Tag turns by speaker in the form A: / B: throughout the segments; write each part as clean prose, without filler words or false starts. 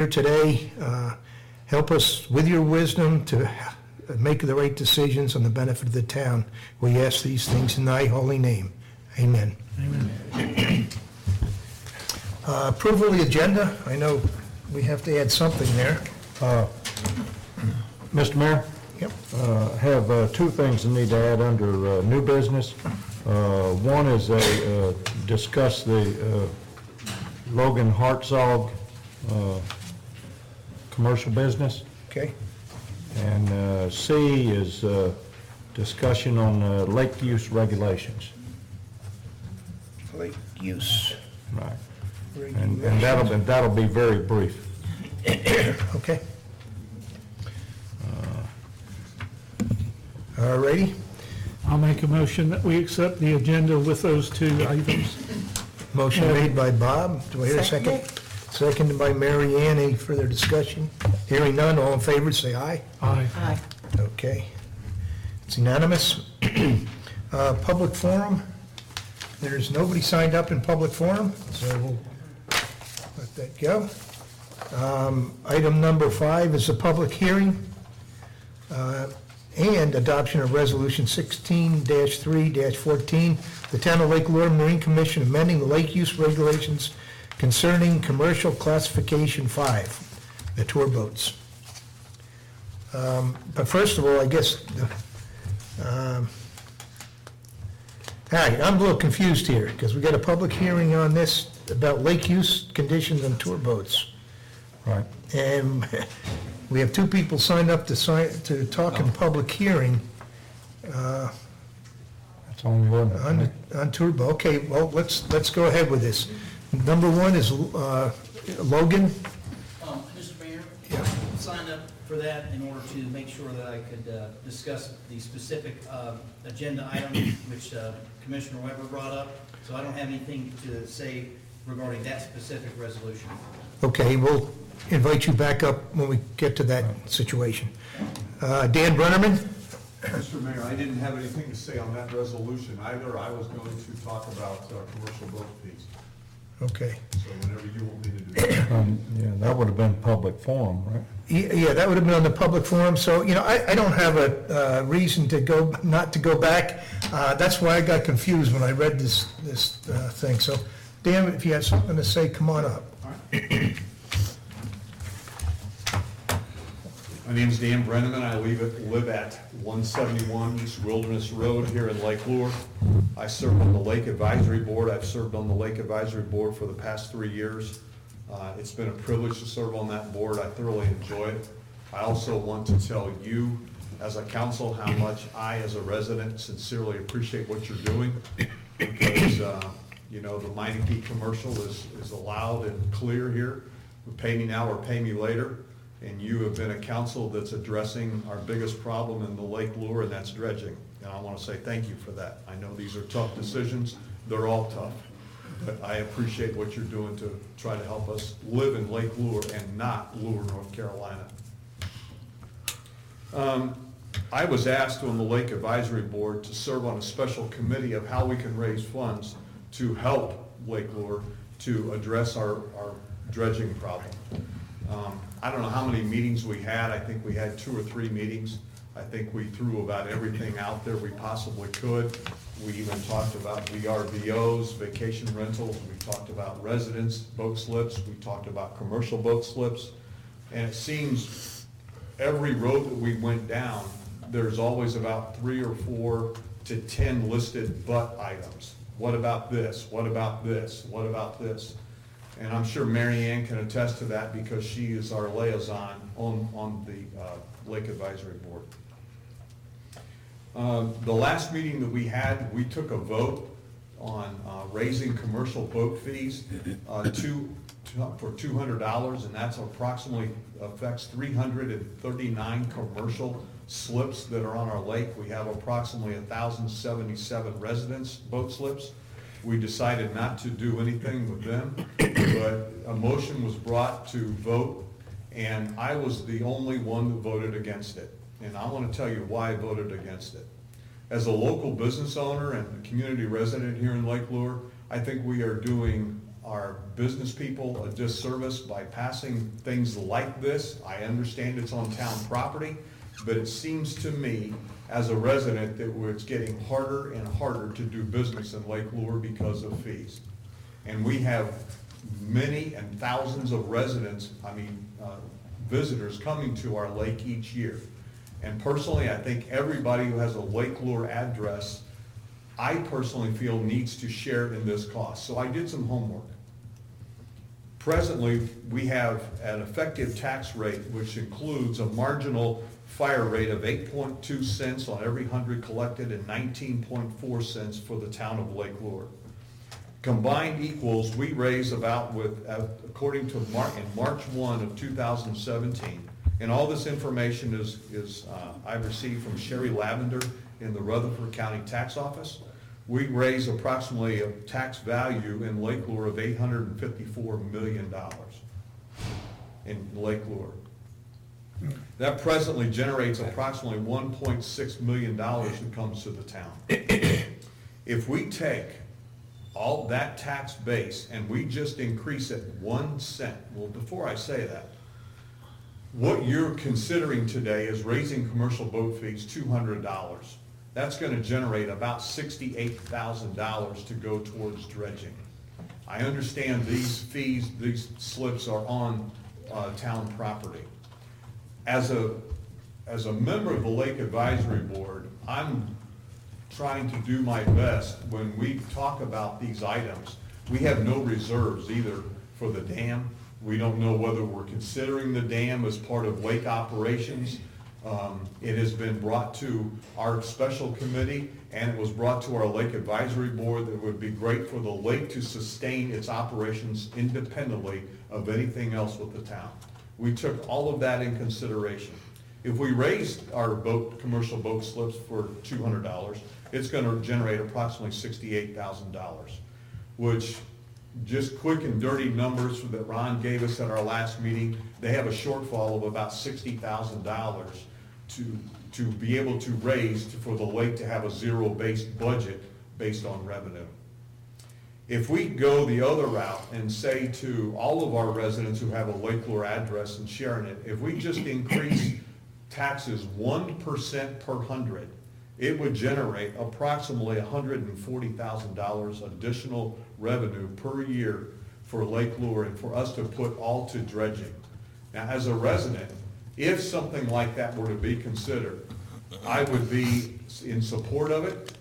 A: here today. Help us with your wisdom to make the right decisions on the benefit of the town. We ask these things in thy holy name. Amen.
B: Amen.
A: Approval of the agenda. I know we have to add something there.
C: Mr. Mayor,
A: Yep.
C: have two things I need to add under new business. One is discuss the Logan Hartzog commercial business.
A: Okay.
C: And C is discussion on lake use regulations.
A: Lake use.
C: Right. And that'll be very brief.
A: Okay. All righty.
B: I'll make a motion that we accept the agenda with those two items.
A: Motion made by Bob. Do I hear a second? Seconded by Mary Ann. Any further discussion? Hearing none, all in favor, say aye.
B: Aye.
D: Aye.
A: Okay. It's unanimous. Public forum. There's nobody signed up in public forum, so we'll let that go. Item number 5 is a public hearing and adoption of Resolution 16-3-14, the Town of Lake Lure Marine Commission amending the lake use regulations concerning commercial classification 5, the tour boats. But first of all, I guess, all right, I'm a little confused here, because we got a public hearing on this about lake use conditions on tour boats.
C: Right.
A: And we have two people signed up to talk in public hearing
C: That's only one.
A: on tour boat. Okay, well, let's go ahead with this. Number 1 is Logan.
E: Mr. Mayor,
A: Yeah.
E: I signed up for that in order to make sure that I could discuss the specific agenda item which Commissioner Weber brought up, so I don't have anything to say regarding that specific resolution.
A: Okay, we'll invite you back up when we get to that situation. Dan Brennerman?
F: Mr. Mayor, I didn't have anything to say on that resolution either. I was going to talk about commercial boat fees.
A: Okay.
F: So whenever you want me to do that.
C: Yeah, that would have been public forum, right?
A: Yeah, that would have been on the public forum, so, I don't have a reason not to go back. That's why I got confused when I read this thing. So, Dan, if you have something to say, come on up.
F: My name's Dan Brenneman. I live at 171 East Wilderness Road here in Lake Lure. I serve on the Lake Advisory Board. I've served on the Lake Advisory Board for the past 3 years. It's been a privilege to serve on that board. I thoroughly enjoy it. I also want to tell you, as a council, how much I, as a resident, sincerely appreciate what you're doing. Because, the Meineke commercial is loud and clear here. Pay me now or pay me later. And you have been a council that's addressing our biggest problem in the Lake Lure, and that's dredging. And I want to say thank you for that. I know these are tough decisions. They're all tough. But I appreciate what you're doing to try to help us live in Lake Lure and not Lure, North Carolina. I was asked on the Lake Advisory Board to serve on a special committee of how we can raise funds to help Lake Lure to address our dredging problem. I don't know how many meetings we had. I think we had 2 or 3 meetings. I think we threw about everything out there we possibly could. We even talked about VRBOs, vacation rentals. We talked about residence boat slips. We talked about commercial boat slips. And it seems every road that we went down, there's always about 3 or 4 to 10 listed but items. What about this? What about this? What about this? And I'm sure Mary Ann can attest to that because she is our liaison on the Lake Advisory Board. The last meeting that we had, we took a vote on raising commercial boat fees for $200, and that's approximately affects 339 commercial slips that are on our lake. We have approximately 1,077 residence boat slips. We decided not to do anything with them, but a motion was brought to vote, and I was the only one that voted against it. And I want to tell you why I voted against it. As a local business owner and a community resident here in Lake Lure, I think we are doing our business people a disservice by passing things like this. I understand it's on town property, but it seems to me, as a resident, that it's getting harder and harder to do business in Lake Lure because of fees. And we have many and thousands of residents, visitors coming to our lake each year. And personally, I think everybody who has a Lake Lure address, I personally feel needs to share in this cost. So I did some homework. Presently, we have an effective tax rate which includes a marginal fire rate of 8.2 cents on every 100 collected and 19.4 cents for the town of Lake Lure. Combined equals, we raise about according to in March 1 of 2017, and all this information is I received from Sherry Lavender in the Rutherford County Tax Office. We raise approximately a tax value in Lake Lure of $854 million in Lake Lure. That presently generates approximately $1.6 million that comes to the town. If we take all that tax base and we just increase it 1 cent, well, before I say that, what you're considering today is raising commercial boat fees $200. That's going to generate about $68,000 to go towards dredging. I understand these fees, these slips are on town property. As a member of the Lake Advisory Board, I'm trying to do my best when we talk about these items. We have no reserves either for the dam. We don't know whether we're considering the dam as part of lake operations. It has been brought to our special committee, and it was brought to our Lake Advisory Board that it would be great for the lake to sustain its operations independently of anything else with the town. We took all of that in consideration. If we raised our commercial boat slips for $200, it's going to generate approximately $68,000, which, just quick and dirty numbers that Ron gave us at our last meeting, they have a shortfall of about $60,000 to be able to raise for the lake to have a zero-based budget based on revenue. If we go the other route and say to all of our residents who have a Lake Lure address and sharing it, if we just increase taxes 1% per 100, it would generate approximately $140,000 additional revenue per year for Lake Lure and for us to put all to dredging. Now, as a resident, if something like that were to be considered, I would be in support of it.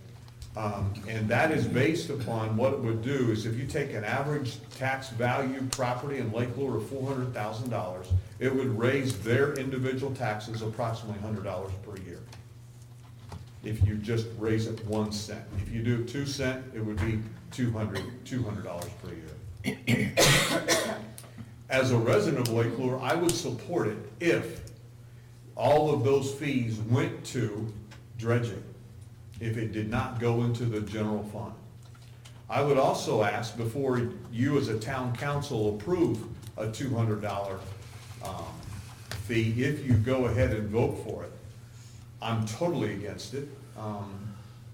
F: And that is based upon what it would do is if you take an average tax value property in Lake Lure of $400,000, it would raise their individual taxes approximately $100 per year. If you just raise it 1 cent. If you do 2 cents, it would be $200 per year. As a resident of Lake Lure, I would support it if all of those fees went to dredging, if it did not go into the general fund. I would also ask, before you as a town council approve a $200 fee, if you go ahead and vote for it. I'm totally against it,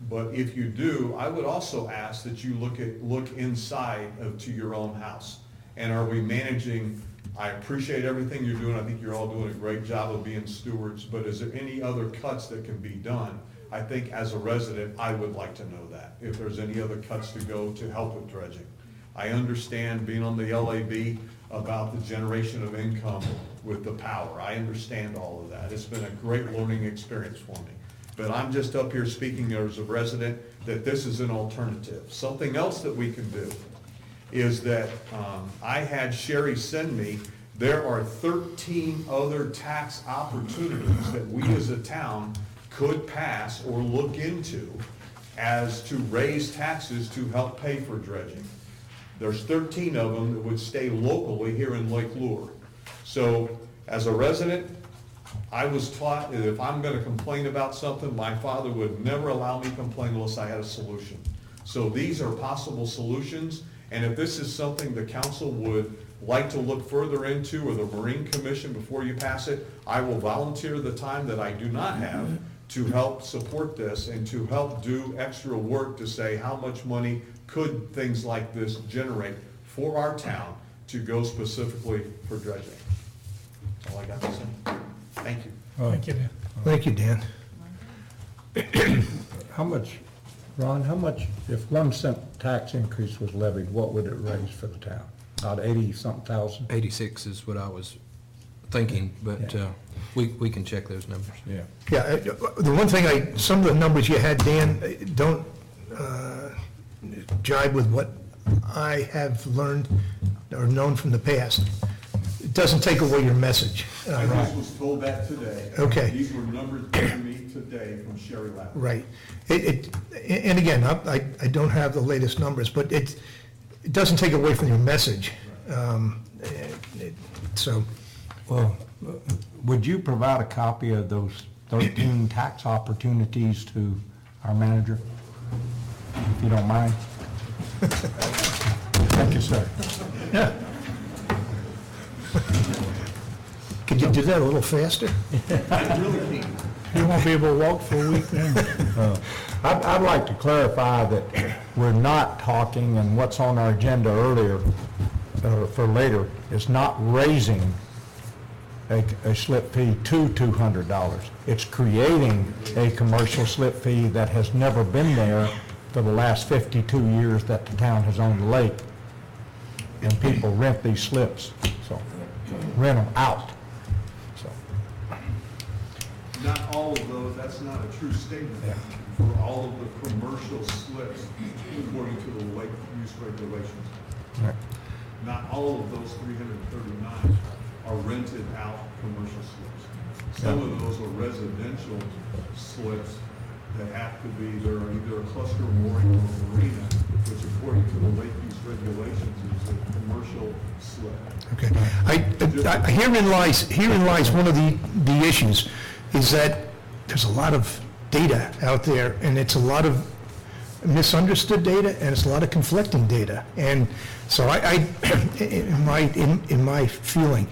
F: but if you do, I would also ask that you look inside to your own house. And are we managing? I appreciate everything you're doing. I think you're all doing a great job of being stewards, but is there any other cuts that can be done? I think as a resident, I would like to know that, if there's any other cuts to go to help with dredging. I understand being on the LAB about the generation of income with the power. I understand all of that. It's been a great learning experience for me. But I'm just up here speaking as a resident that this is an alternative. Something else that we can do is that I had Sherry send me, there are 13 other tax opportunities that we as a town could pass or look into as to raise taxes to help pay for dredging. There's 13 of them that would stay locally here in Lake Lure. So as a resident, I was taught that if I'm going to complain about something, my father would never allow me to complain unless I had a solution. So these are possible solutions, and if this is something the council would like to look further into, or the Marine Commission before you pass it, I will volunteer the time that I do not have to help support this and to help do extra work to say how much money could things like this generate for our town to go specifically for dredging. That's all I got to say. Thank you.
B: Thank you, Dan.
A: Thank you, Dan.
C: How much, Ron, how much, if 1 cent tax increase was levied, what would it raise for the town? About 80-something thousand?
D: 86 is what I was thinking, but
C: Yeah.
D: we can check those numbers.
C: Yeah.
A: Yeah, the one thing some of the numbers you had, Dan, don't jibe with what I have learned or known from the past. It doesn't take away your message.
F: I just was told that today.
A: Okay.
F: These were numbers given to me today from Sherry Lapp.
A: Right. And again, I don't have the latest numbers, but it doesn't take away from your message. So,
C: Well, would you provide a copy of those 13 tax opportunities to our manager, if you don't mind? Thank you, sir.
A: yeah. Could you do that a little faster?
B: You won't be able to walk for a week then.
C: I'd like to clarify that we're not talking, and what's on our agenda earlier, for later, is not raising a slip fee to $200. It's creating a commercial slip fee that has never been there for the last 52 years that the town has owned the lake. And people rent these slips, so, rent them out. So,
F: Not all of those, that's not a true statement. For all of the commercial slips, according to the lake use regulations.
C: right.
F: Not all of those 339 are rented out commercial slips. Some of those are residential slips that have to be, they're either a cluster mooring or a marina, which according to the lake use regulations is a commercial slip.
A: Okay. Herein lies one of the issues, is that there's a lot of data out there, and it's a lot of misunderstood data, and it's a lot of conflicting data. And so in my feeling,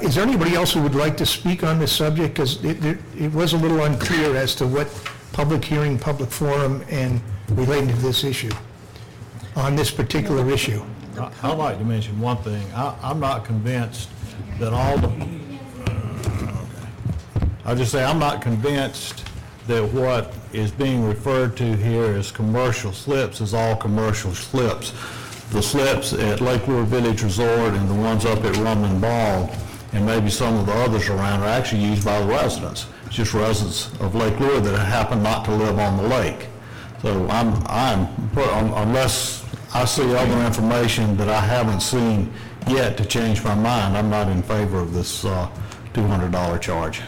A: is there anybody else who would like to speak on this subject? Because it was a little unclear as to what public hearing, public forum, and relating to this issue, on this particular issue.
G: I'd like to mention one thing. I'm not convinced that all the, I'll just say, I'm not convinced that what is being referred to here as commercial slips is all commercial slips. The slips at Lake Lure Village Resort and the ones up at Rumland Ball, and maybe some of the others around, are actually used by the residents. It's just residents of Lake Lure that happen not to live on the lake. So unless I see other information that I haven't seen yet to change my mind, I'm not in favor of this $200 charge.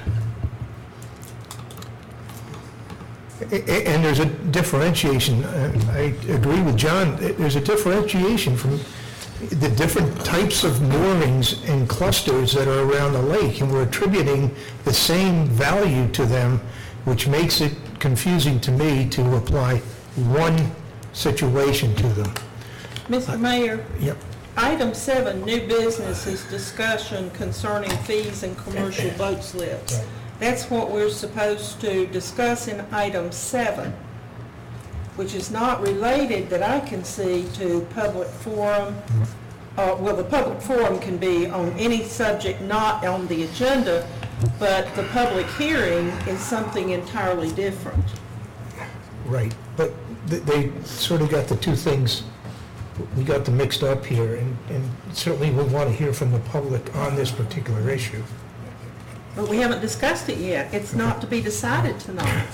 A: And there's a differentiation, I agree with John, there's a differentiation from the different types of moorings and clusters that are around the lake, and we're attributing the same value to them, which makes it confusing to me to apply one situation to them.
H: Mr. Mayor,
A: Yep.
H: item 7, new business, is discussion concerning fees and commercial boat slips. That's what we're supposed to discuss in item 7, which is not related that I can see to public forum. Well, the public forum can be on any subject not on the agenda, but the public hearing is something entirely different.
A: Right, but they sort of got the two things, we got them mixed up here, and certainly we want to hear from the public on this particular issue.
H: But we haven't discussed it yet. It's not to be decided tonight.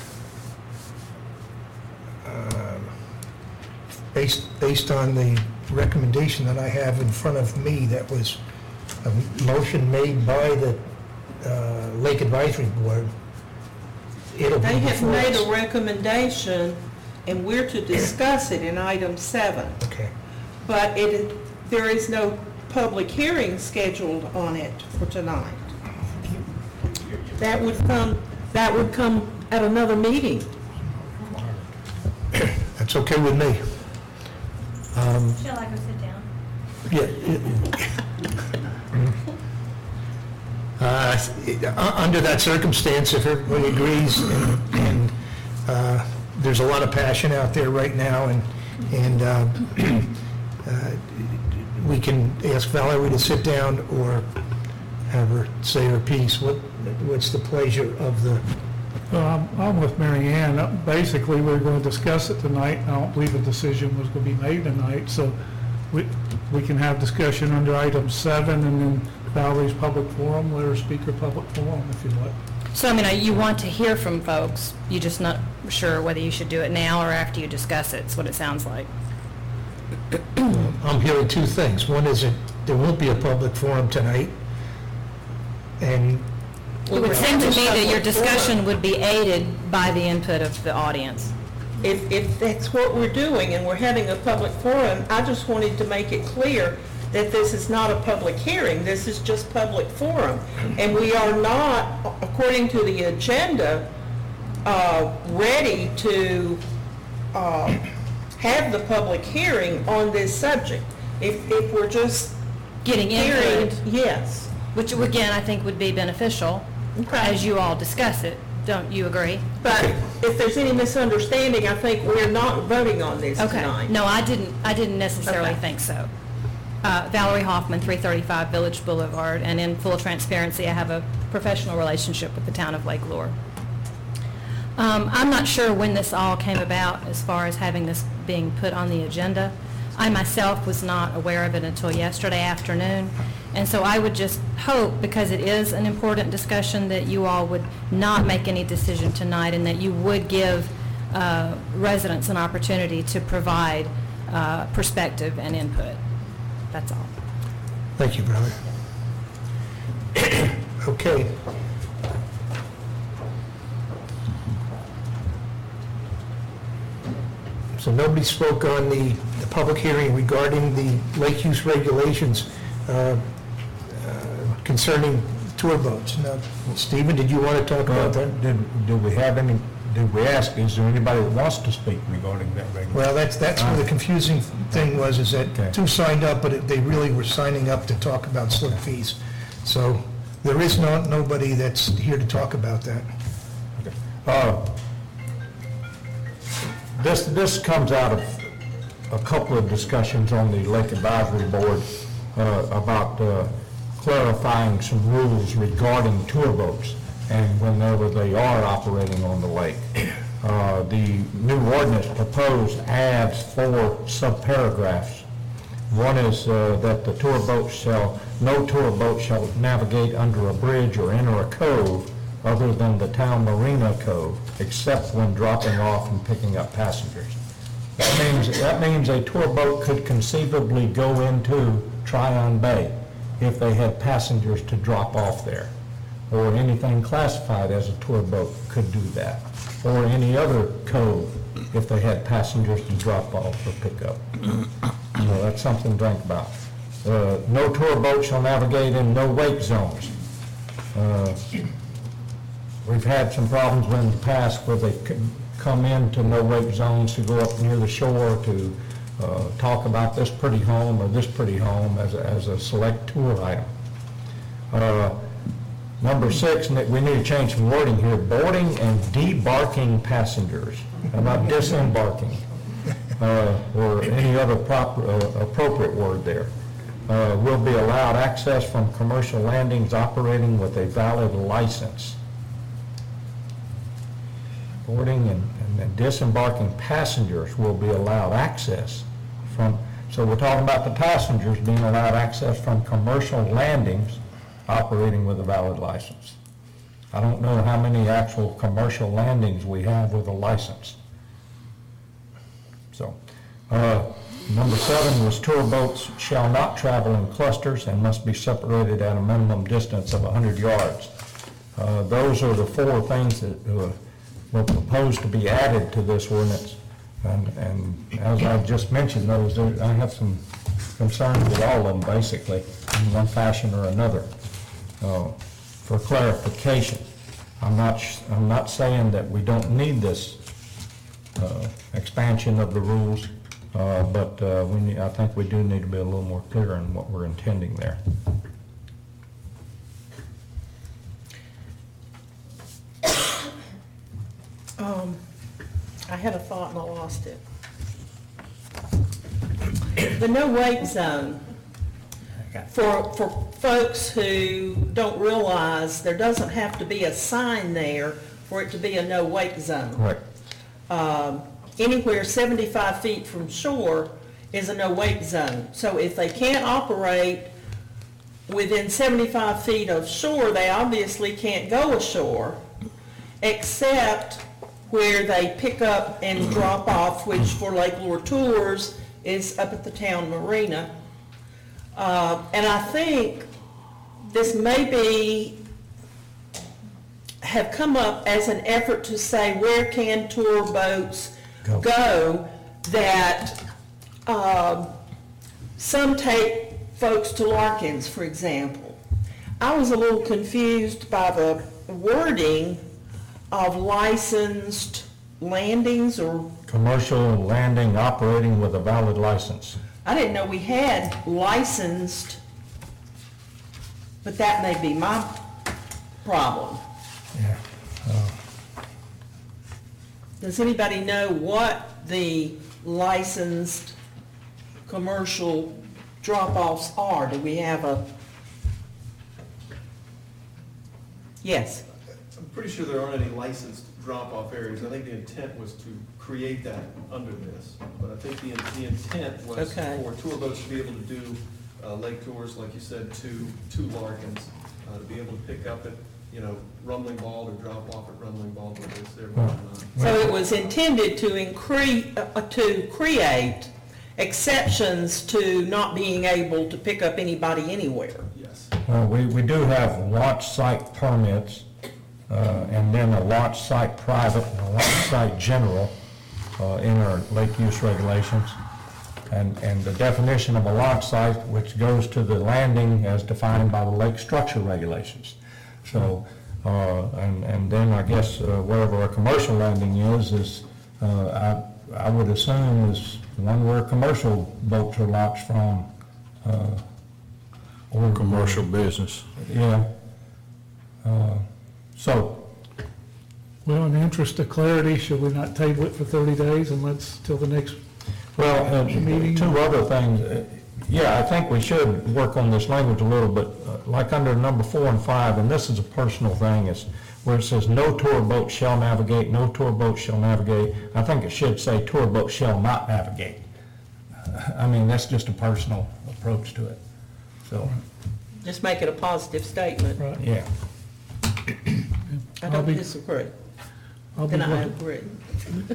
A: Based on the recommendation that I have in front of me, that was a motion made by the Lake Advisory Board, it'll be
H: They have
A: before
H: made
A: us.
H: a recommendation, and we're to discuss it in item 7.
A: Okay,
H: But there is no public hearing scheduled on it for tonight. That would come at another meeting.
A: that's okay with me.
I: Shall I go sit down?
A: Under that circumstance, if everybody agrees, and there's a lot of passion out there right now, and we can ask Valerie to sit down or have her say her piece. What's the pleasure of the,
B: I'm with Mary Ann. Basically, we're going to discuss it tonight. I don't believe a decision was going to be made tonight, so we can have discussion under item 7, and then Valerie's public forum, let her speak her public forum if you'd like.
J: So, I mean, you want to hear from folks, you're just not sure whether you should do it now or after you discuss it, is what it sounds like.
A: I'm hearing two things. One is that there won't be a public forum tonight, and
J: It would seem to me that your discussion would be aided by the input of the audience.
H: If that's what we're doing and we're having a public forum, I just wanted to make it clear that this is not a public hearing, this is just public forum. And we are not, according to the agenda, ready to have the public hearing on this subject. If we're just
J: Getting
H: hearing,
J: input,
H: yes.
J: which again, I think would be beneficial as you all discuss it. Don't you agree?
H: But if there's any misunderstanding, I think we're not voting on this
J: Okay.
H: tonight.
J: No, I didn't necessarily
H: Okay.
J: think so. Valerie Hoffman, 335 Village Boulevard, and in full transparency, I have a professional relationship with the town of Lake Lure. I'm not sure when this all came about as far as having this being put on the agenda. I myself was not aware of it until yesterday afternoon, and so I would just hope, because it is an important discussion, that you all would not make any decision tonight and that you would give residents an opportunity to provide perspective and input. That's all.
A: thank you, brother. Okay. So nobody spoke on the public hearing regarding the lake use regulations concerning tour boats. Now, Stephen, did you want to talk about that?
C: Did we have any, did we ask, is there anybody that wants to speak regarding that regulation?
A: Well, that's where the confusing thing was, is
C: Okay.
A: that two signed up, but they really were signing up to talk about slip fees. So there is nobody that's here to talk about that.
C: This comes out of a couple of discussions on the Lake Advisory Board about clarifying some rules regarding tour boats and whenever they are operating on the lake. The new ordinance proposed adds 4 subparagraphs. One is that the no tour boat shall navigate under a bridge or enter a cove other than the town marina cove, except when dropping off and picking up passengers. That means a tour boat could conceivably go into Tryon Bay if they had passengers to drop off there, or anything classified as a tour boat could do that, or any other cove if they had passengers to drop off or pick up. So that's something to think about. No tour boat shall navigate in no wake zones. We've had some problems in the past where they come into no wake zones to go up near the shore to talk about this pretty home or this pretty home as a select tour item. Number 6, and we need to change some wording here, boarding and debarking passengers. How about disembarking? Or any other appropriate word there. Will be allowed access from commercial landings operating with a valid license. Boarding and disembarking passengers will be allowed access from, so we're talking about the passengers being allowed access from commercial landings operating with a valid license. I don't know how many actual commercial landings we have with a license. So, number 7 was tour boats shall not travel in clusters and must be separated at a minimum distance of 100 yards. Those are the 4 things that were proposed to be added to this ordinance. And as I just mentioned those, I have some concerns with all of them, basically, in one fashion or another. For clarification, I'm not saying that we don't need this expansion of the rules, but I think we do need to be a little more clear in what we're intending there.
H: I had a thought and I lost it. The no wake zone, For folks who don't realize, there doesn't have to be a sign there for it to be a no-wake zone.
C: Correct.
H: Anywhere 75 feet from shore is a no-wake zone. So if they can't operate within 75 feet of shore, they obviously can't go ashore, except where they pick up and drop off, which for Lake Lure Tours is up at the town marina. And I think this have come up as an effort to say, where can tour boats go that, some take folks to Larkins, for example. I was a little confused by the wording of licensed landings, or
C: Commercial landing operating with a valid license.
H: I didn't know we had licensed, but that may be my problem.
C: Yeah.
H: Does anybody know what the licensed commercial drop-offs are? Do we have a? Yes.
K: I'm pretty sure there aren't any licensed drop-off areas. I think the intent was to create that under this. But I think the intent was
H: Okay.
K: for tour boats to be able to do lake tours, like you said, to Larkins, to be able to pick up at, Rumbling Bald or drop off at Rumbling Bald, whether it's there or not.
H: So it was intended to create exceptions to not being able to pick up anybody anywhere.
K: Yes.
C: We do have launch site permits, and then a launch site private and a launch site general in our lake use regulations. And the definition of a launch site, which goes to the landing as defined by the lake structure regulations. So, and then I guess wherever a commercial landing is I would assume is one where commercial boats are launched from. Or
G: Commercial business.
C: Yeah. So,
B: Well, in the interest of clarity, should we not table it for 30 days and let's, till the next,
C: well,
B: Meeting.
C: two other things. Yeah, I think we should work on this language a little bit, like under number 4 and 5, and this is a personal thing, is where it says, no tour boat shall navigate, no tour boat shall navigate. I think it should say, tour boat shall not navigate. I mean, that's just a personal approach to it. So,
H: Just make it a positive statement.
B: right?
C: yeah.
H: I
B: I'll
H: don't
B: be-
H: disagree.
B: I'll be
H: And I
B: looking-
H: agree.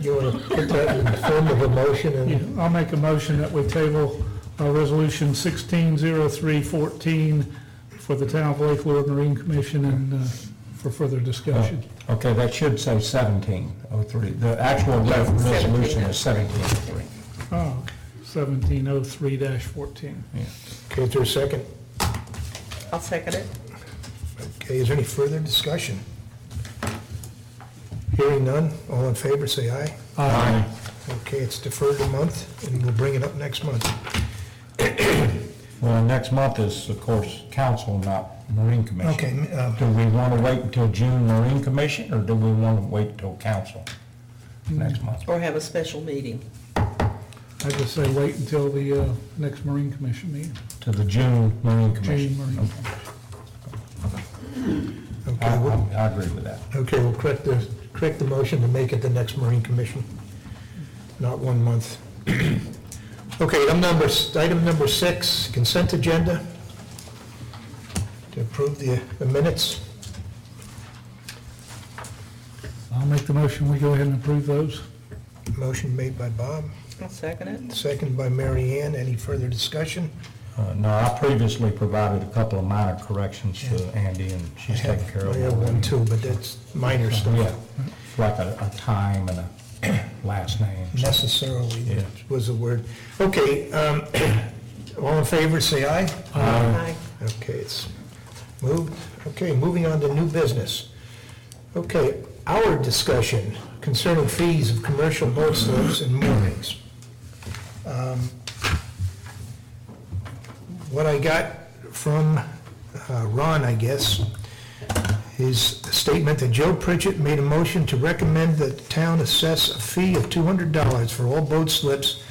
A: You want to put that in the form of a motion
B: Yeah,
A: and
B: I'll make a motion that we table Resolution 160314 for the Town of Lake Lure Marine Commission and for further discussion.
C: Okay, that should say 1703. The actual resolution is 1703.
B: Oh, 1703-14.
A: okay, is there a second?
H: I'll second it.
A: Okay, is there any further discussion? Hearing none, all in favor, say aye.
C: Aye.
A: Okay, it's deferred a month, and we'll bring it up next month.
C: Well, next month is, of course, council, not Marine Commission.
A: Okay,
C: Do we want to wait until June Marine Commission, or do we want to wait until council next month?
H: Or have a special meeting.
B: I just say wait until the next Marine Commission meeting.
C: To the June Marine Commission?
B: June Marine.
A: okay, we'll-
C: I agree with that.
A: okay, we'll correct the motion to make it the next Marine Commission, not 1 month. Okay, item number 6, consent agenda. To approve the minutes.
B: I'll make the motion, we go ahead and approve those.
A: Motion made by Bob,
H: I'll second it.
A: second by Mary Ann. Any further discussion?
C: No, I previously provided a couple of minor corrections to Andy, and she's taken care of
A: I
C: it.
A: have one too, but that's minor stuff.
C: Yeah, like a time and a last name.
A: Necessarily
C: Yeah.
A: was the word. Okay, all in favor, say aye.
H: Aye.
A: Okay, it's moved. Okay, moving on to new business. Okay, our discussion concerning fees of commercial boat slips and moorings. What I got from Ron, I guess, is a statement that Joe Pritchett made a motion to recommend that the town assess a fee of $200 for all boat slips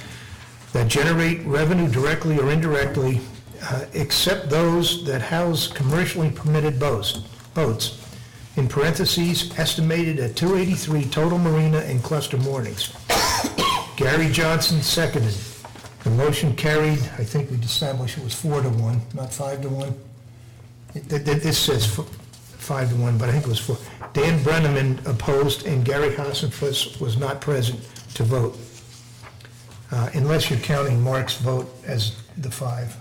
A: that generate revenue directly or indirectly except those that house commercially permitted boats, in parentheses, estimated at 283 total marina and cluster moorings. Gary Johnson seconded. The motion carried, I think we established it was 4-1, not 5-1. This says 5-1, but I think it was 4. Dan Brenneman opposed, and Gary Hassenfuss was not present to vote, unless you're counting Mark's vote as the 5.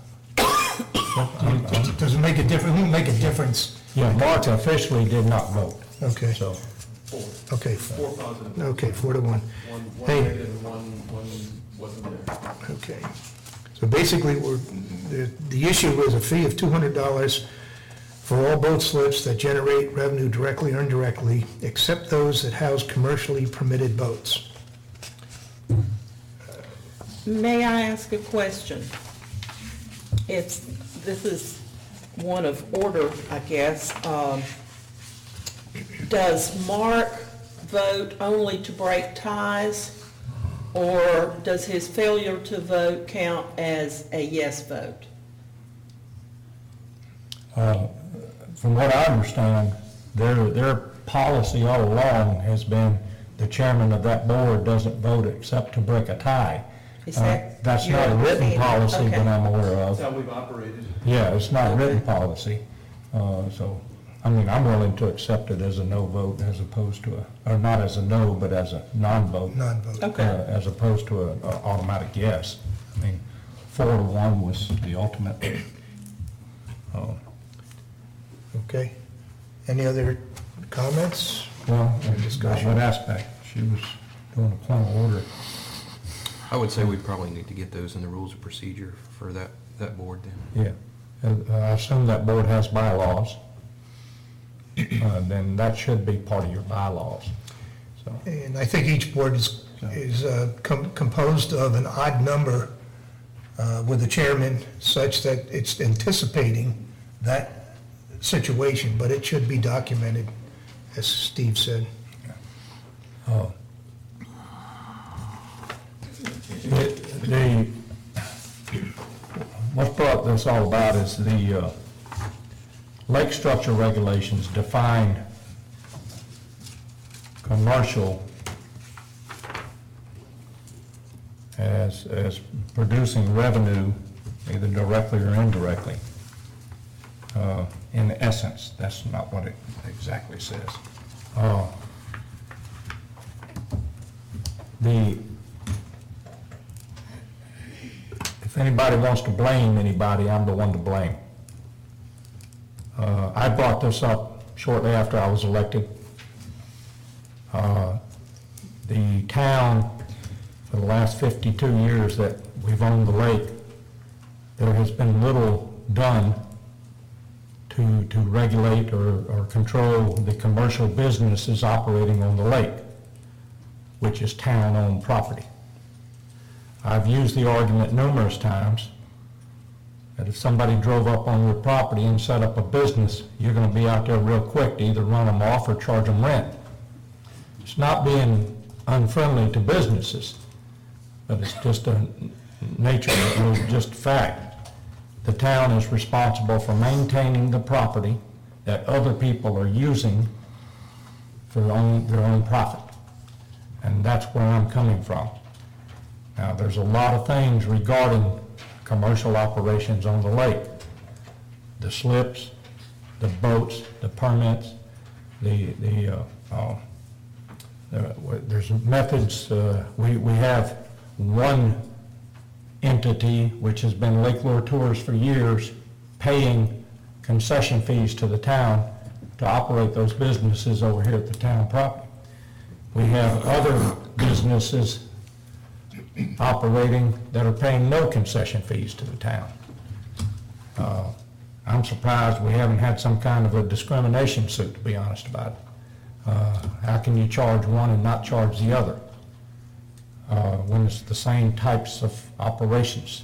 A: Does it make a difference? It won't make a difference.
C: Yeah, Mark officially did not vote,
A: Okay,
C: so.
A: okay,
K: Four positive.
A: okay, 4-1.
K: One
A: Hey.
K: negative and one wasn't there.
A: Okay. So basically, the issue is a fee of $200 for all boat slips that generate revenue directly or indirectly, except those that house commercially permitted boats.
H: May I ask a question? This is one of order, I guess. Does Mark vote only to break ties, or does his failure to vote count as a yes vote?
C: From what I understand, their policy all along has been the chairman of that board doesn't vote except to break a tie.
H: Is that
C: That's
H: your
C: not a written
H: understanding?
C: policy
H: Okay.
C: that I'm aware
K: That's
C: of.
K: how we've operated.
C: Yeah, it's not a written
H: Okay.
C: policy. So, I mean, I'm willing to accept it as a no vote as opposed to or not as a no, but as a non-vote.
A: Non-vote.
H: Okay.
C: As opposed to an automatic yes. I mean, 4-1 was the ultimate.
A: Okay. Any other comments?
C: Well,
A: Discussion.
C: what aspect? She was doing a point of order.
D: I would say we probably need to get those in the rules of procedure for that board then.
C: Yeah. I assume that board has bylaws. Then that should be part of your bylaws. So,
A: And I think each board is composed of an odd number with the chairman such that it's anticipating that situation, but it should be documented, as Steve said.
C: What's brought this all about is the lake structure regulations define commercial as producing revenue either directly or indirectly. In essence, that's not what it exactly says. If anybody wants to blame anybody, I'm the one to blame. I brought this up shortly after I was elected. The town, for the last 52 years that we've owned the lake, there has been little done to regulate or control the commercial businesses operating on the lake, which is town-owned property. I've used the argument numerous times that if somebody drove up on your property and set up a business, you're going to be out there real quick to either run them off or charge them rent. It's not being unfriendly to businesses, but it's just a nature, just a fact. The town is responsible for maintaining the property that other people are using for their own profit. And that's where I'm coming from. Now, there's a lot of things regarding commercial operations on the lake. The slips, the boats, the permits, there's methods. We have one entity, which has been Lake Lure Tours for years, paying concession fees to the town to operate those businesses over here at the town property. We have other businesses operating that are paying no concession fees to the town. I'm surprised we haven't had some kind of a discrimination suit, to be honest about it. How can you charge one and not charge the other when it's the same types of operations?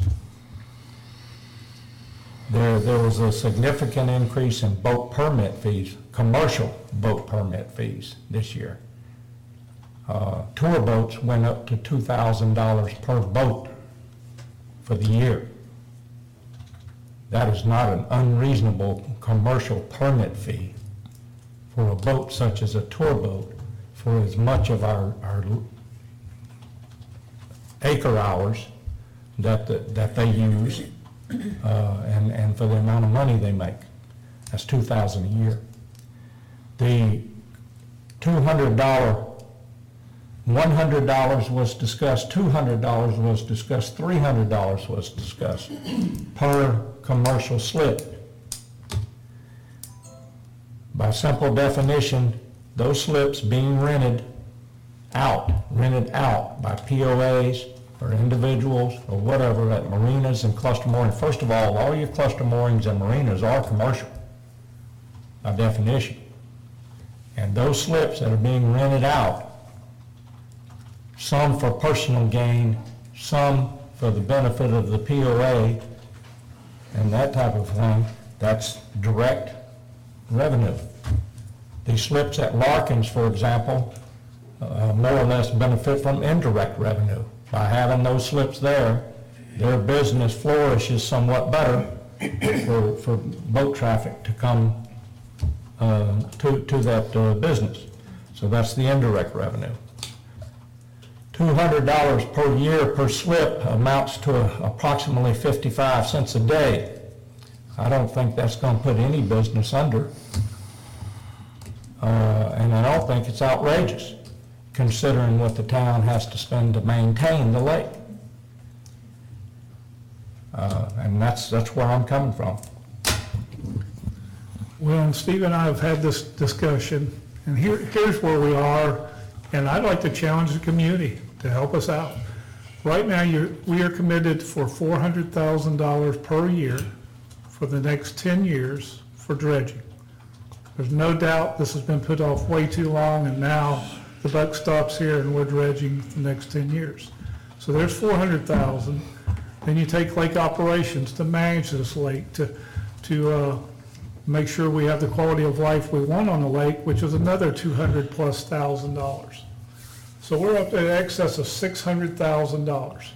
C: There was a significant increase in boat permit fees, commercial boat permit fees this year. Tour boats went up to $2,000 per boat for the year. that is not an unreasonable commercial permit fee for a boat such as a tour boat for as much of our acre hours that they use, and for the amount of money they make. That's $2,000 a year. The $100 was discussed, $200 was discussed, $300 was discussed per commercial slip. By simple definition, those slips being rented out by POAs or individuals or whatever at marinas and cluster moorings. First of all your cluster moorings and marinas are commercial by definition. And those slips that are being rented out, some for personal gain, some for the benefit of the POA and that type of thing, that's direct revenue. These slips at Larkins, for example, more or less benefit from indirect revenue. By having those slips there, their business flourishes somewhat better for boat traffic to come to that business. So that's the indirect revenue. $200 per year per slip amounts to approximately 55 cents a day. I don't think that's going to put any business under. And I don't think it's outrageous, considering what the town has to spend to maintain the lake. And that's where I'm coming from.
B: Well, and Steve and I have had this discussion, and here's where we are, and I'd like to challenge the community to help us out. Right now, we are committed for $400,000 per year for the next 10 years for dredging. There's no doubt this has been put off way too long, and now the buck stops here and we're dredging for the next 10 years. So there's $400,000. Then you take lake operations to manage this lake, to make sure we have the quality of life we want on the lake, which is another $200,000+. So we're up to excess of $600,000.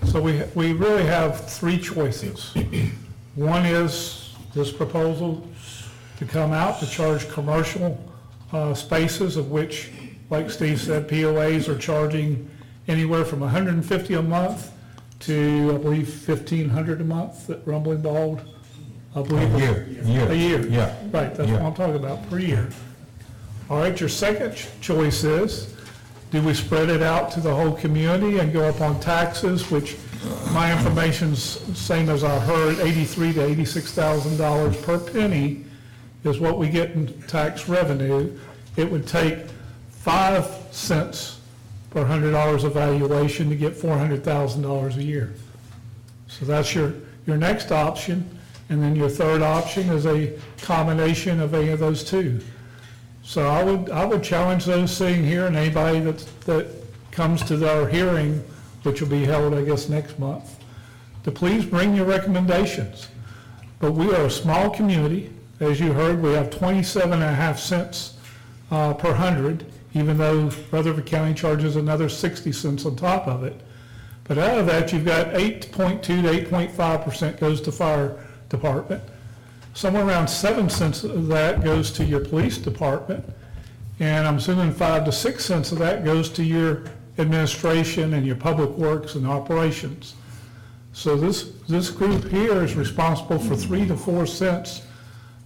B: So we really have three choices. One is this proposal to come out to charge commercial spaces, of which, like Steve said, POAs are charging anywhere from $150 a month to, I believe, $1,500 a month at Rumbling Bald. I believe
C: A year.
B: A year.
C: Yeah.
B: Right, that's what I'm talking about, per year. All right, your second choice is, do we spread it out to the whole community and go up on taxes, which my information's same as I heard, $83,000 to $86,000 per penny is what we get in tax revenue. It would take 5 cents per $100 of valuation to get $400,000 a year. So that's your next option. And then your third option is a combination of any of those two. So I would challenge those sitting here and anybody that comes to our hearing, which will be held, I guess, next month, to please bring your recommendations. But we are a small community. As you heard, we have 27.5 cents per 100, even though Rutherford County charges another 60 cents on top of it. But out of that, you've got 8.2 to 8.5% goes to fire department. Somewhere around 7 cents of that goes to your police department, and I'm assuming 5 to 6 cents of that goes to your administration and your public works and operations. So this group here is responsible for 3 to 4 cents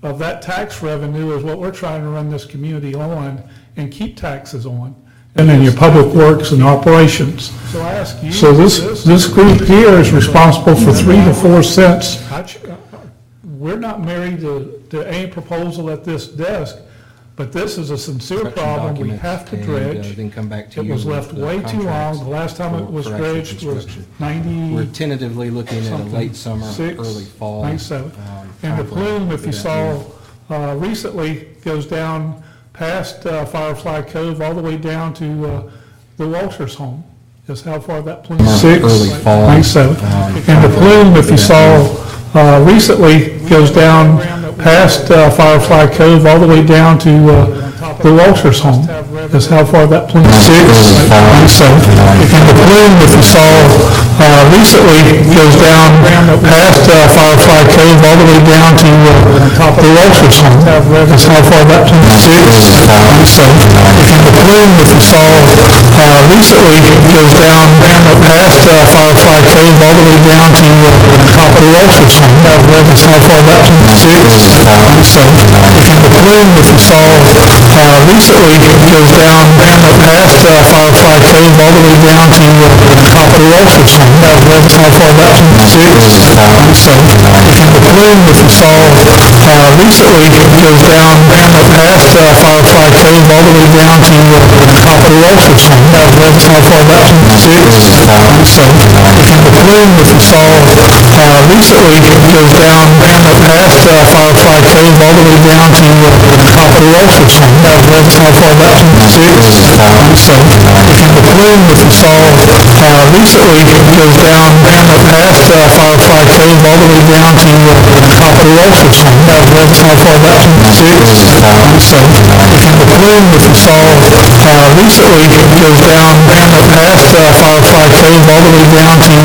B: of that tax revenue is what we're trying to run this community on and keep taxes on. And then your public works and operations. So I ask you. So this group here is responsible for 3 to 4 cents. We're not married to any proposal at this desk, but this is a sincere problem. We have to dredge.
D: Then come back to
B: It
D: you
B: was
D: with
B: left
D: the
B: way too long.
D: contracts
B: The last time it was
D: for actual
B: dredged was
D: construction.
B: 90.
D: We're tentatively looking at a
B: something,
D: late summer,
B: 6,
D: early fall.
B: 97. And the
D: timeframe
B: plume, if
D: for
B: you
D: that
B: saw
D: year.
B: recently, goes down past Firefly Cove all the way down to the Walters home. Is how far that plume.
D: Early fall.
B: 97. And the plume, if you saw recently, goes down past Firefly Cove all the way down to the Walshers home, is how far that plan is. So, and the plan that you saw recently goes down past Firefly Cove all the way down to the Walshers home, is how far that plan is. So, and the plan that you saw recently goes down past Firefly Cove all the way down to the Walshers home, is how far that plan is. So, and the plan that you saw recently goes down past Firefly Cove all the way down to the Walshers home, is how far that plan is. So, and the plan that you saw recently goes down past Firefly Cove all the way down to the Walshers home, is how far that plan is. So, and the plan that you saw recently goes down past Firefly Cove all the way down to the Walshers home, is how far that plan is. So, and the plan that you saw recently goes down past Firefly Cove all the way down to the Walshers home, is how far that plan is. So, and the plan that you saw recently goes down past Firefly Cove all the way down to the Walshers home, is how far that plan is. So, and the plan that you saw recently goes down past Firefly Cove all the way down to the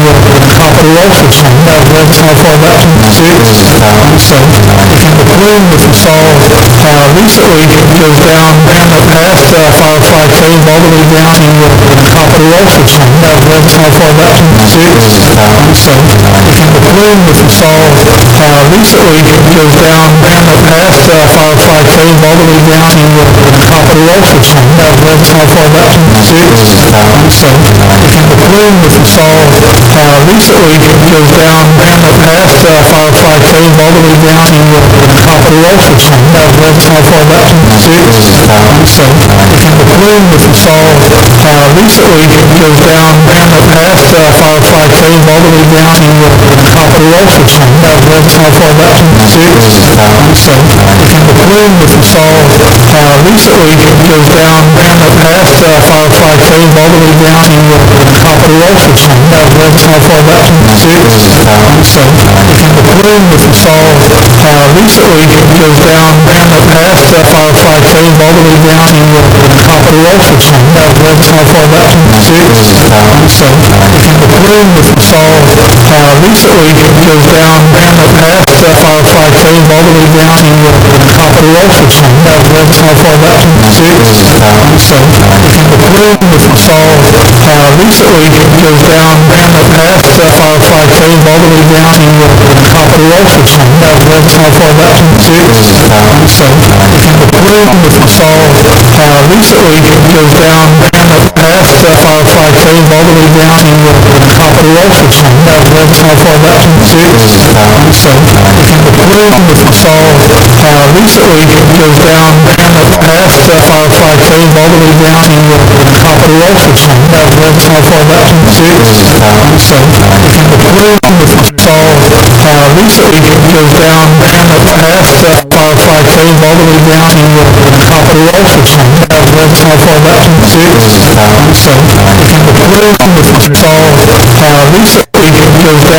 B: Walshers home, is how far that plan is. So, and the plan that you saw recently goes down past Firefly Cove all the way down to the Walshers home, is how far that plan is. So, and the plan that you saw recently goes down past Firefly Cove all the way down to the Walshers home, is how far that plan is. So, and the plan that you saw recently goes down past Firefly Cove all the way down to the Walshers home, is how far that plan is. So, and the plan that you saw recently goes down past Firefly Cove all the way down to the Walshers home, is how far that plan is. So, and the plan that you saw recently goes down past Firefly Cove all the way down to the Walshers home, is how far that plan is. So, and the plan that you saw recently goes down past Firefly Cove all the way down to the Walshers home, is how far that plan is. So, and the plan that you saw recently goes down past Firefly Cove all the way down to the Walshers home, is how far that plan is. So, and the plan that you saw recently goes down past Firefly Cove all the way down to the Walshers home, is how far that plan is. So, and the plan that you saw recently goes down past Firefly Cove all the way down to the Walshers home, is how far that plan is. So, and the plan that you saw recently goes down past Firefly Cove all the way down to the Walshers home, is how far that plan is. So, and the plan that you saw recently goes down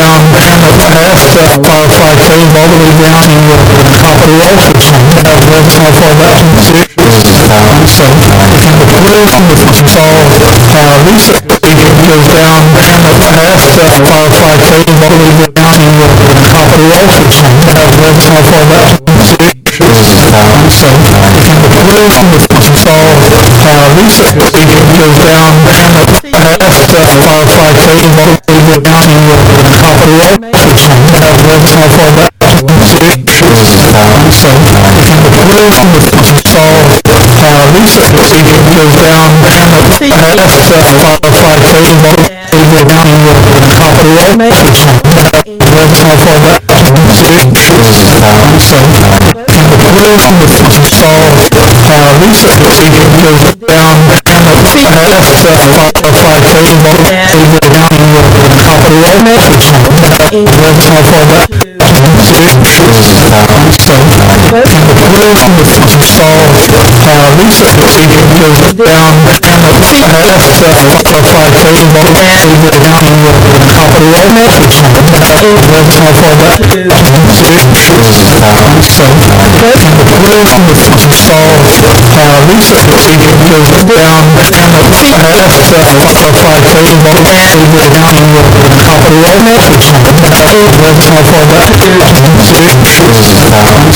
B: past Firefly Cove all the way down to the Walshers home, is how far that plan is. So, and the plan that you saw recently goes down past Firefly Cove all the way down to the Walshers home, is how far that plan is. So, and the plan that you saw recently goes down past Firefly Cove all the way down to the Walshers home, is how far that plan is. So, and the plan that you saw recently goes down past Firefly Cove all the way down to the Walshers home, is how far that plan is. So, and the plan that you saw recently goes down past Firefly Cove all the way down to the Walshers home, is how far that plan is. So, and the plan that you saw recently goes down past Firefly Cove all the way down to the Walshers home, is how far that plan is. So, and the plan that you saw
A: Lisa, if she goes down past 5:30, we'll go down to the top of the road message sign. That's how far back it is.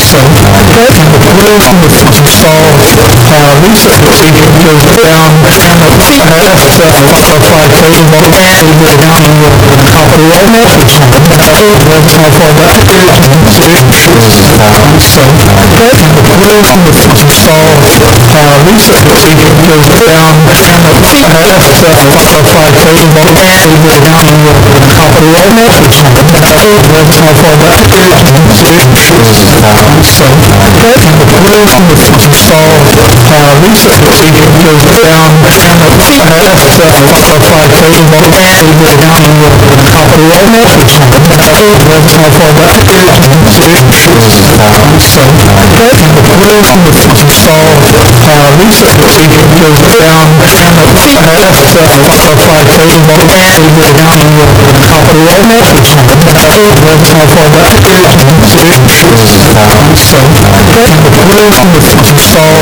A: So, and the plan was to install, Lisa, if she goes down past 5:30, we'll go down to the top of the road message sign. That's how far back it is. So, and the plan was to install, Lisa, if she goes down past 5:30, we'll go down to the top of the road message sign. That's how far back it is. So, and the plan was to install, Lisa, if she goes down past 5:30, we'll go down to the top of the road message sign. That's how far back it is. So, and the plan was to install, Lisa, if she goes down past 5:30, we'll go down to the top of the road message sign. That's how far back it is. So, and the plan was to install, Lisa, if she goes down past 5:30, we'll go down to the top of the road message sign. That's how far back it is. So, and the plan was to install,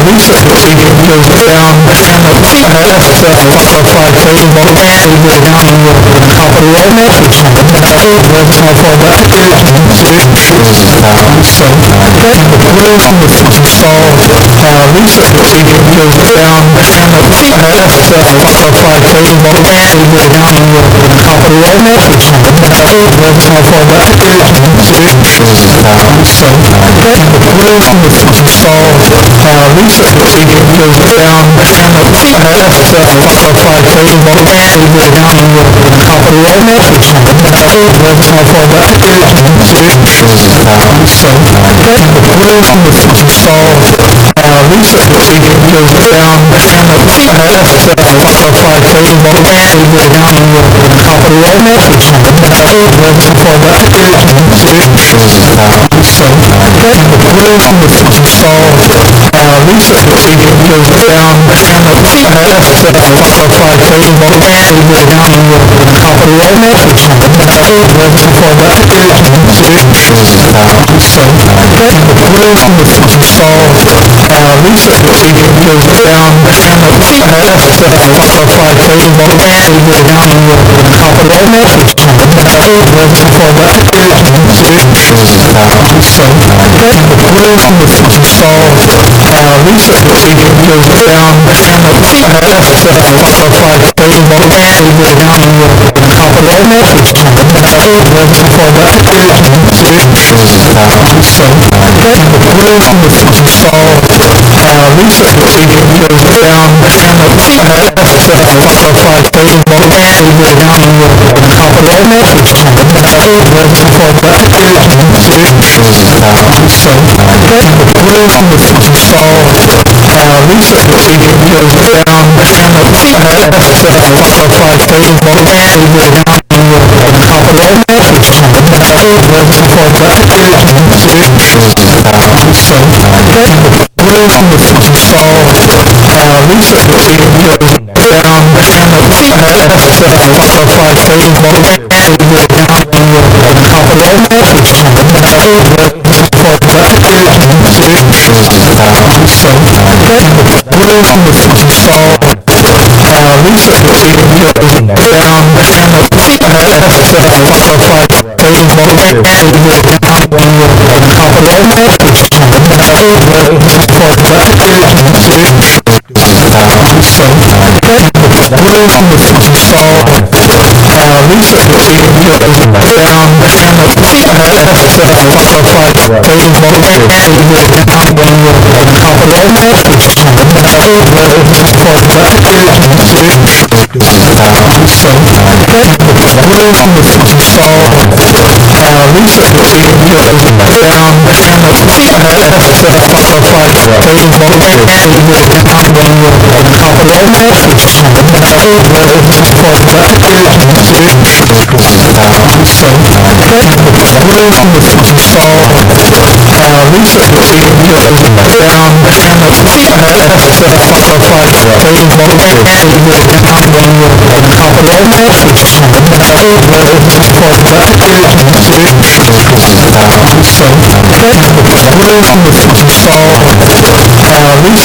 A: Lisa, if she goes down past 5:30, we'll go down to the top of the road message sign. That's how far back it is. So, and the plan was to install, Lisa, if she goes down past 5:30, we'll go down to the top of the road message sign. That's how far back it is. So, and the plan was to install, Lisa, if she goes down past 5:30, we'll go down to the top of the road message sign. That's how far back it is. So, and the plan was to install, Lisa, if she goes down past 5:30, we'll go down to the top of the road message sign. That's how far back it is. So, and the plan was to install, Lisa, if she goes down past 5:30, we'll go down to the top of the road message sign. That's how far back it is. So, and the plan was to install, Lisa, if she goes down past 5:30, we'll go down to the top of the road message sign. That's how far back it is. So, and the plan was to install, Lisa, if she goes down past 5:30, we'll go down to the top of the road message sign. That's how far back it is. So, and the plan was to install, Lisa, if she goes down past 5:30, we'll go down to the top of the road message sign. That's how far back it is. So, and the plan was to install, Lisa, if she goes down past 5:30, we'll go down to the top of the road message sign. That's how far back it is. So, and the plan was to install, Lisa, if she goes down past 5:30, we'll go down to the top of the road message sign. That's how far back it is. So, and the plan was to install, Lisa, if she goes down past 5:30, we'll go down to the top of the road message sign. That's how far back it is. So, and the plan was to install, Lisa, if she goes down past 5:30, we'll go down to the top of the road message sign. That's how far back it is. So, and the plan was to install, Lisa, if she goes down past 5:30, we'll go down to the top of the road message sign. That's how far back it is. So, and the plan was to install, Lisa,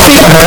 A: Lisa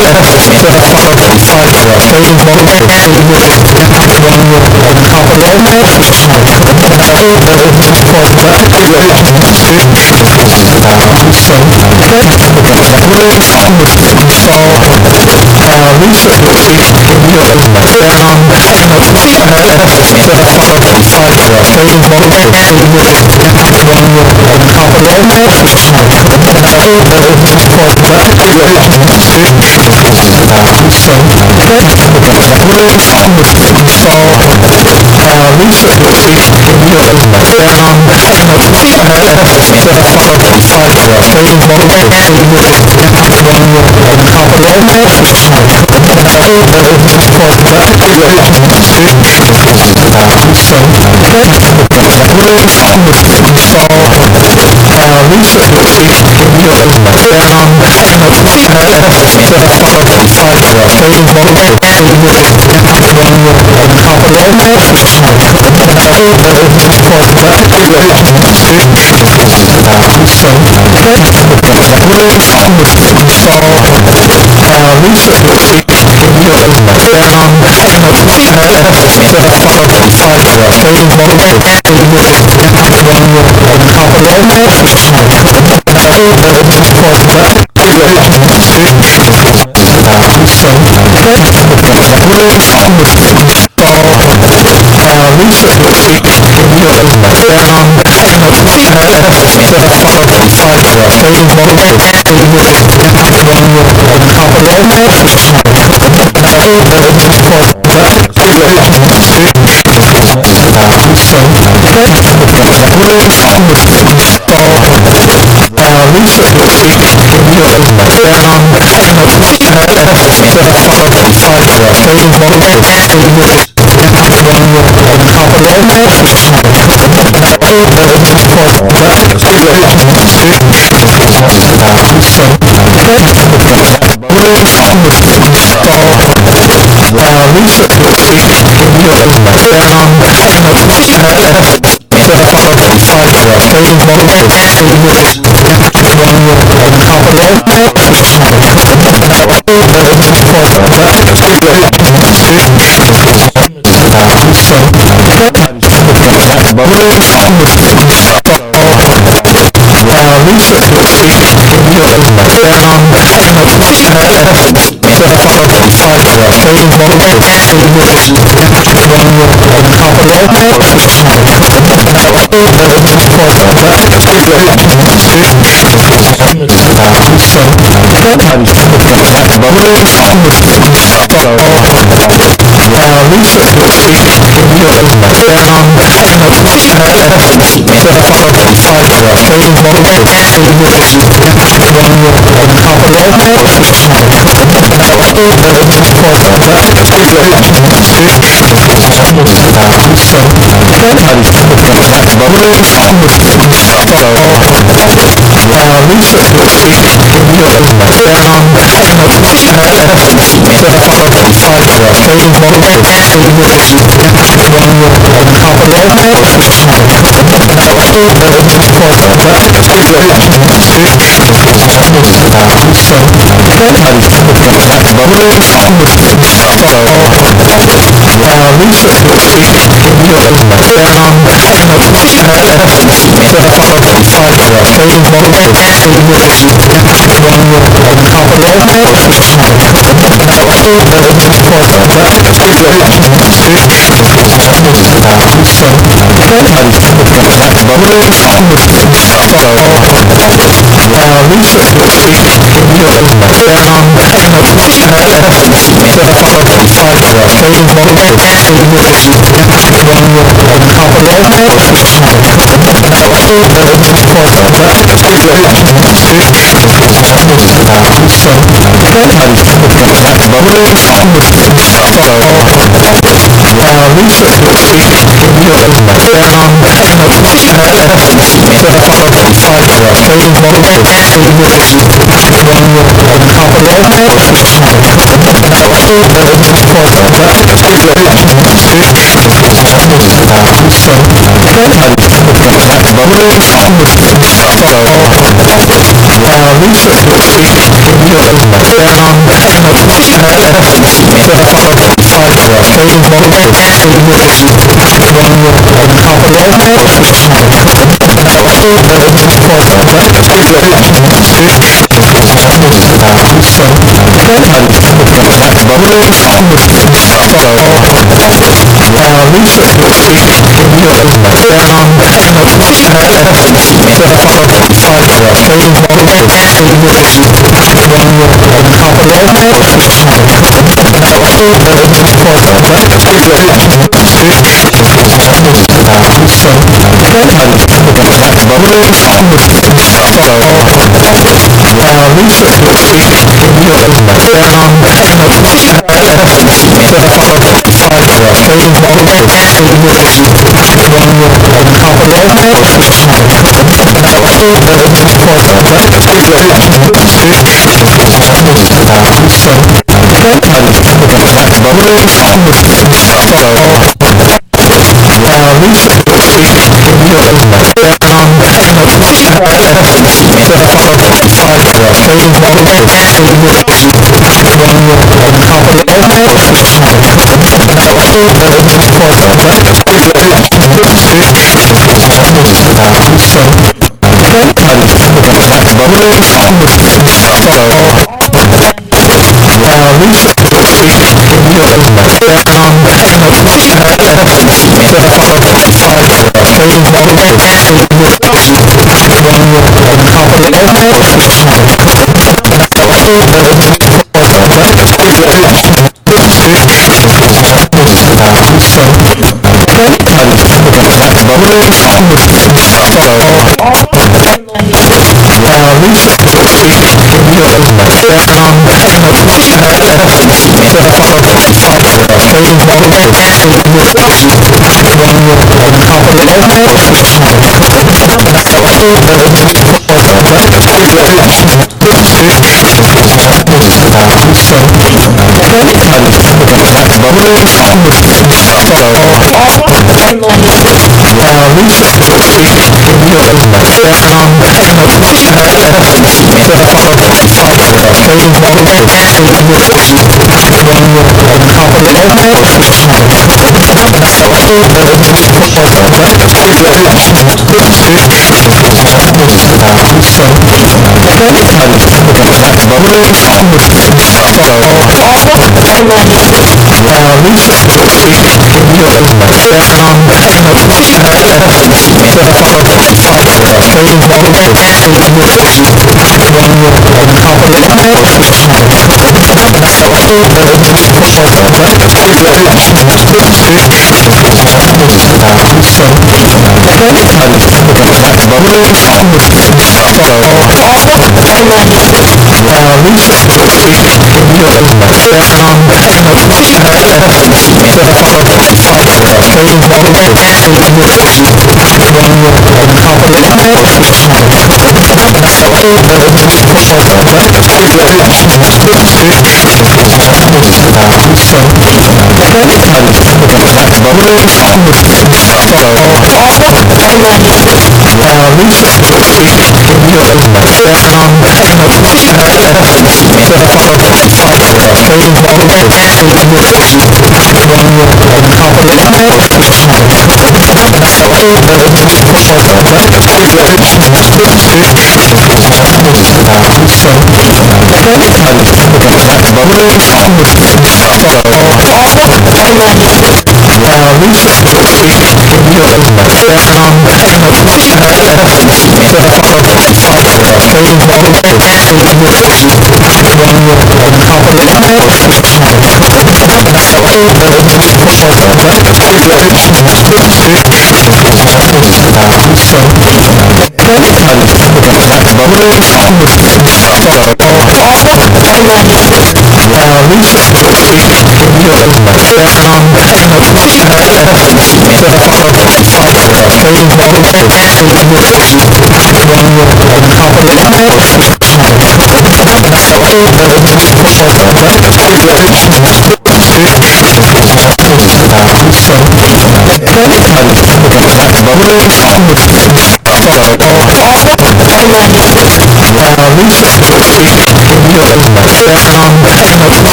C: Lisa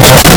C: Bubba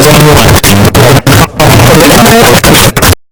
C: As